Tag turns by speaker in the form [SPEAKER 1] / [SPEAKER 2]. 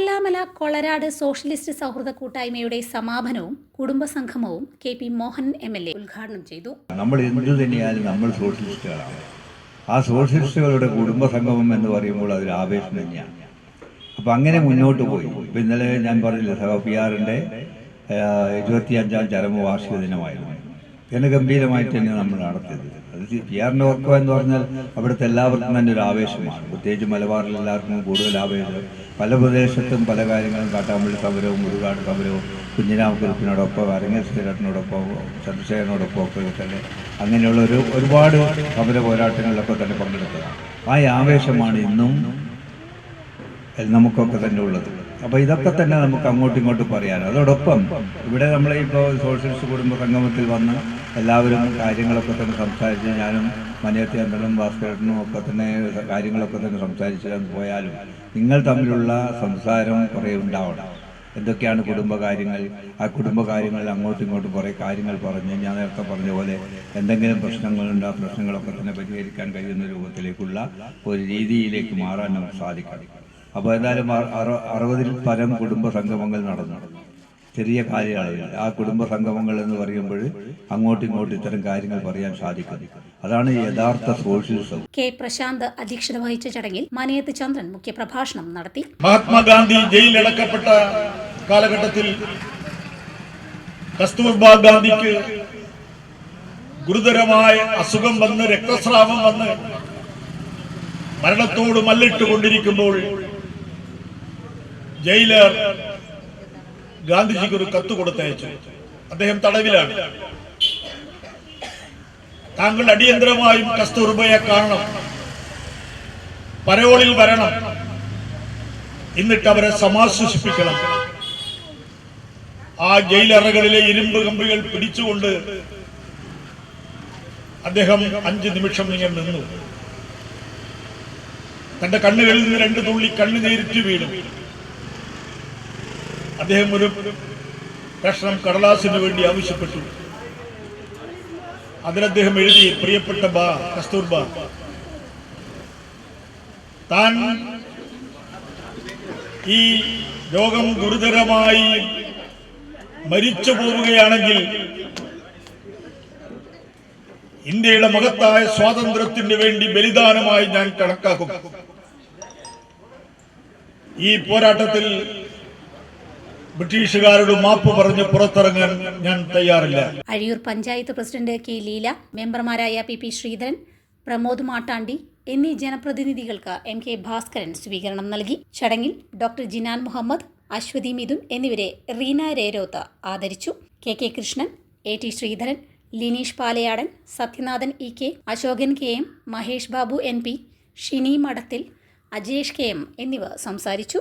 [SPEAKER 1] Kallamala കൊളരാട് socialist സൗഹൃദ കൂട്ടായ്മയുടെ സമാപനവും കുടുംബസംഗമവും K P. Mohan MLA. ഉദ്ഘാടനം ചെയ്തു.
[SPEAKER 2] നമ്മൾ എന്തു തന്നെയാലും നമ്മൾ സോഷ്യലിസ്റ്റുകളാണ്. ആ സോഷ്യലിസ്റ്റുകളുടെ കുടുംബസംഗമം എന്ന് പറയുമ്പോൾ അതൊരു ആവേശം തന്നെയാണ്. അപ്പം അങ്ങനെ മുന്നോട്ട് പോയി. ഇപ്പം ഇന്നലെ ഞാൻ പറഞ്ഞില്ല, സഹപിയാറിൻ്റെ 25ാം ചരമവാർഷിക ദിനമായിരുന്നു. ഇതിന് ഗംഭീരമായിട്ട് തന്നെ നമ്മൾ നടത്തിയത്. അത് പിയാറിൻ്റെ ഓർക്കുക എന്ന് പറഞ്ഞാൽ അവിടുത്തെ എല്ലാവർക്കും തന്നെ ഒരു ആവേശമാണ്. പ്രത്യേകിച്ച് മലബാറിൽ എല്ലാവർക്കും കൂടുതൽ ആവേശം. പല പ്രദേശത്തും പല കാര്യങ്ങളും, കാട്ടാമ്പള്ളി സമരവും മുരുകാട് സമരവും കുഞ്ഞിരാമക്കുറിപ്പിനോടൊപ്പം അരങ്ങേശ്വരനോടൊപ്പം ചന്ദ്രശേഖരനോടൊപ്പം ഒക്കെ തന്നെ അങ്ങനെയുള്ള ഒരുപാട് സമര പോരാട്ടങ്ങളിലൊക്കെ തന്നെ പങ്കെടുത്തതാണ്. ആ ആവേശമാണ് ഇന്നും നമുക്കൊക്കെ തന്നെ ഉള്ളത്. അപ്പോൾ ഇതൊക്കെ തന്നെ നമുക്ക് അങ്ങോട്ടും ഇങ്ങോട്ടും പറയാനും, അതോടൊപ്പം ഇവിടെ നമ്മളിപ്പോൾ സോഷ്യലിസ്റ്റ് കുടുംബ സംഗമത്തിൽ വന്ന് എല്ലാവരും കാര്യങ്ങളൊക്കെ തന്നെ സംസാരിച്ച്, ഞാനും മനയത്തി അന്തനും ഭാസ്കരനും ഒക്കെ തന്നെ കാര്യങ്ങളൊക്കെ തന്നെ സംസാരിച്ച് പോയാലും നിങ്ങൾ തമ്മിലുള്ള സംസാരം കുറേ ഉണ്ടാവണം. എന്തൊക്കെയാണ് കുടുംബകാര്യങ്ങൾ, ആ കുടുംബകാര്യങ്ങളിൽ അങ്ങോട്ടും ഇങ്ങോട്ടും കുറേ കാര്യങ്ങൾ പറഞ്ഞ്, ഞാൻ നേരത്തെ പറഞ്ഞ പോലെ എന്തെങ്കിലും പ്രശ്നങ്ങളുണ്ട്, ആ പ്രശ്നങ്ങളൊക്കെ തന്നെ പരിഹരിക്കാൻ കഴിയുന്ന രൂപത്തിലേക്കുള്ള ഒരു രീതിയിലേക്ക് മാറാൻ നമുക്ക് സാധിക്കണം. അപ്പോൾ എന്തായാലും 60-ൽ പരം കുടുംബ സംഗമങ്ങൾ നടന്നു. ചെറിയ കാര്യമാണ് ആ കുടുംബ സംഗമങ്ങൾ എന്ന് പറയുമ്പോൾ അങ്ങോട്ടും ഇങ്ങോട്ടും ഇത്തരം കാര്യങ്ങൾ പറയാൻ സാധിക്കും. അതാണ് യഥാർത്ഥ സോഷ്യലിസം.
[SPEAKER 1] കെ. പ്രശാന്ത് അധ്യക്ഷത വഹിച്ച ചടങ്ങിൽ മനയത്ത് ചന്ദ്രൻ മുഖ്യപ്രഭാഷണം നടത്തി.
[SPEAKER 3] മഹാത്മാഗാന്ധി ജയിലിലടക്കപ്പെട്ട കാലഘട്ടത്തിൽ കസ്തൂർബാ ഗാന്ധിക്ക് ഗുരുതരമായ അസുഖം വന്ന്, രക്തസ്രാവം വന്ന് മരണത്തോട് മല്ലിട്ടുകൊണ്ടിരിക്കുമ്പോൾ ജയിലർ ഗാന്ധിജിക്ക് ഒരു കത്ത് കൊടുത്തയച്ചു. അദ്ദേഹം തടവിലാണ്. താങ്കൾ അടിയന്തരമായും കസ്തൂർബയെ കാണണം, പരോളിൽ വരണം, എന്നിട്ട് അവരെ സമാശ്വസിപ്പിക്കണം. ആ ജയിലറകളിലെ ഇരുമ്പ് കമ്പികൾ പിടിച്ചുകൊണ്ട് അദ്ദേഹം 5 നിമിഷം ഇങ്ങനെ നിന്നു. തന്റെ കണ്ണുകളിൽ നിന്ന് 2 തുള്ളി കണ്ണുനീരിറ്റ് വീണു. അദ്ദേഹം ഒരു കഷ്ണം കടലാസിന് വേണ്ടി ആവശ്യപ്പെട്ടു. അതിലദ്ദേഹം എഴുതി, പ്രിയപ്പെട്ട കസ്തൂർബ, താൻ ഈ രോഗം ഗുരുതരമായി മരിച്ചു പോവുകയാണെങ്കിൽ ഇന്ത്യയുടെ മഹത്തായ സ്വാതന്ത്ര്യത്തിന് വേണ്ടി ബലിദാനമായി ഞാൻ കണക്കാക്കും. ഈ പോരാട്ടത്തിൽ ബ്രിട്ടീഷുകാരോട് മാപ്പ് പറഞ്ഞ് പുറത്തിറങ്ങാൻ ഞാൻ തയ്യാറില്ല.
[SPEAKER 1] Azhiyur panchayat president K. ലീല, മെമ്പർമാരായ പി. ശ്രീധരൻ, പ്രമോദ് മാട്ടാണ്ടി എന്നീ ജനപ്രതിനിധികൾക്ക് എം.കെ. ഭാസ്കരൻ സ്വീകരണം നൽകി. ചടങ്ങിൽ ഡോക്ടർ ജിനാൻ മുഹമ്മദ്, അശ്വതി മിഥുൻ എന്നിവരെ റീന രേരോത്ത് ആദരിച്ചു. K. Krishnan, A.T. Sreedharan, Lineesh Palayadan, Sathyanathan E.K., Asokan K.M., Mahesh Babu NP, Shini Madathil, Ajesh K.M. എന്നിവർ സംസാരിച്ചു.